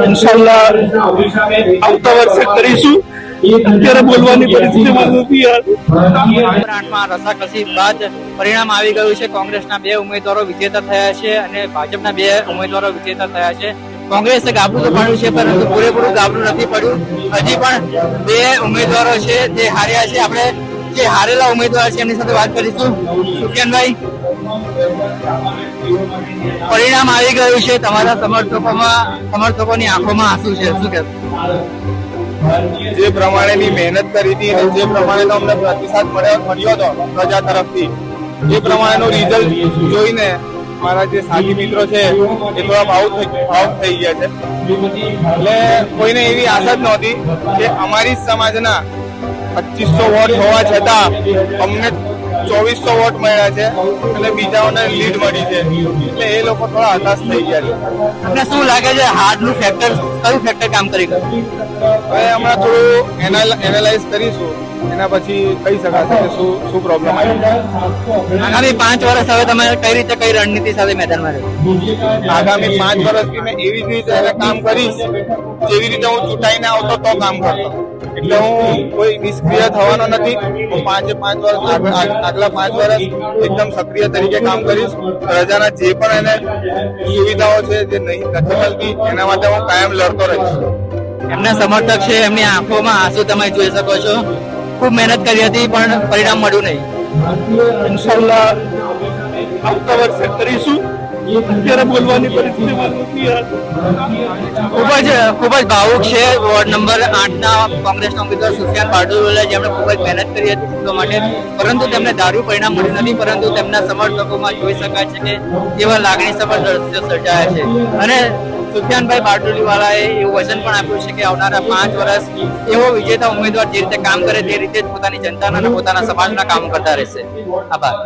ઇન્શાલ્લાહ આવતા વર્ષે કરીશું. અત્યારે બોલવાની પરિસ્થિતિમાં નથી યાર. રસાકસી બાદ પરિણામ આવી ગયું છે. કોંગ્રેસના 2 ઉમેદવારો વિજેતા થયા છે અને ભાજપના 2 ઉમેદવારો વિજેતા થયા છે. કોંગ્રેસે ગાબડું તો પાડ્યું છે, પરંતુ પૂરેપૂરું ગાબડું નથી પડ્યું. હજી પણ 2 ઉમેદવારો છે જે હાર્યા છે. આપણે જે હારેલા ઉમેદવાર છે એમની સાથે વાત કરીશું. સુફિયાનભાઈ, પરિણામ આવી ગયું છે. તમારા સમર્થકોની આંખોમાં આંસુ છે, શું કહેવું? જે પ્રમાણેની મહેનત કરી હતી અને જે પ્રમાણેનો અમને પ્રતિસાદ મળ્યો હતો પ્રજા તરફથી, એ પ્રમાણેનું રિઝલ્ટ જોઈને મારા જે સાથી મિત્રો છે એ થોડા ભાવુક થઈ ગયા છે. એટલે કોઈને એવી આશા જ નહોતી કે અમારી સમાજના 2500 વોટ હોવા છતાં અમને 2400 વોટ મળ્યા છે અને બીજાઓને લીડ મળી છે. એટલે એ લોકો થોડા હતાશ થઈ ગયા છે. તમને શું લાગે છે હાર્ડનું ફેક્ટર કયું ફેક્ટર કામ કરી ગયું? હવે હમણાં થોડું એનાલાઇઝ કરીશું, એના પછી કહી શકાશે કે શું પ્રોબ્લેમ આવી. આગામી 5 વર્ષ હવે તમે કઈ રીતે કઈ રણનીતિ સાથે મેદાનમાં રહેશો? આગામી 5 વર્ષથી મેં એવી જ રીતે કામ કરીશ જેવી રીતે હું ચૂંટાઈને આવતો તો કામ કરતો. એટલે હું કોઈ નિષ્ક્રિય થવાનો નથી. હું 5 વર્ષ આગલા 5 વર્ષ એકદમ સક્રિય તરીકે કામ કરીશ. પ્રજાના જે પણ એને સુવિધાઓ છે જે નથી મળતી એના માટે હું કાયમ લડતો રહીશ. એમના સમર્થક છે, એમની આંખોમાં આંસુ તમે જોઈ શકો છો. ખૂબ મહેનત કરી હતી પણ પરિણામ મળ્યું નહીં. ઇન્શાલ્લાહ આવતા વર્ષે કરીશું. અત્યારે બોલવાની પરિસ્થિતિમાં નથી યાર. ખૂબ જ ભાવુક છે વોર્ડ નંબર 8ના કોંગ્રેસના ઉમેદવાર સુફિયાન બારડોલી, જેમણે ખૂબ જ મહેનત કરી હતી જીતવા માટે, પરંતુ તેમને ધાર્યું પરિણામ મળ્યું નથી. પરંતુ તેમના સમર્થકોમાં જોઈ શકાય છે કે કેવા લાગણીસભર દ્રશ્યો સર્જાયા છે. અને સુફિયાનભાઈ બારડોલીવાળાએ એવું વચન પણ આપ્યું છે કે આવનારા 5 વર્ષ એવો વિજેતા ઉમેદવાર જે રીતે કામ કરે તે રીતે જ પોતાની જનતાના અને પોતાના સમાજના કામ કરતા રહેશે. આભાર.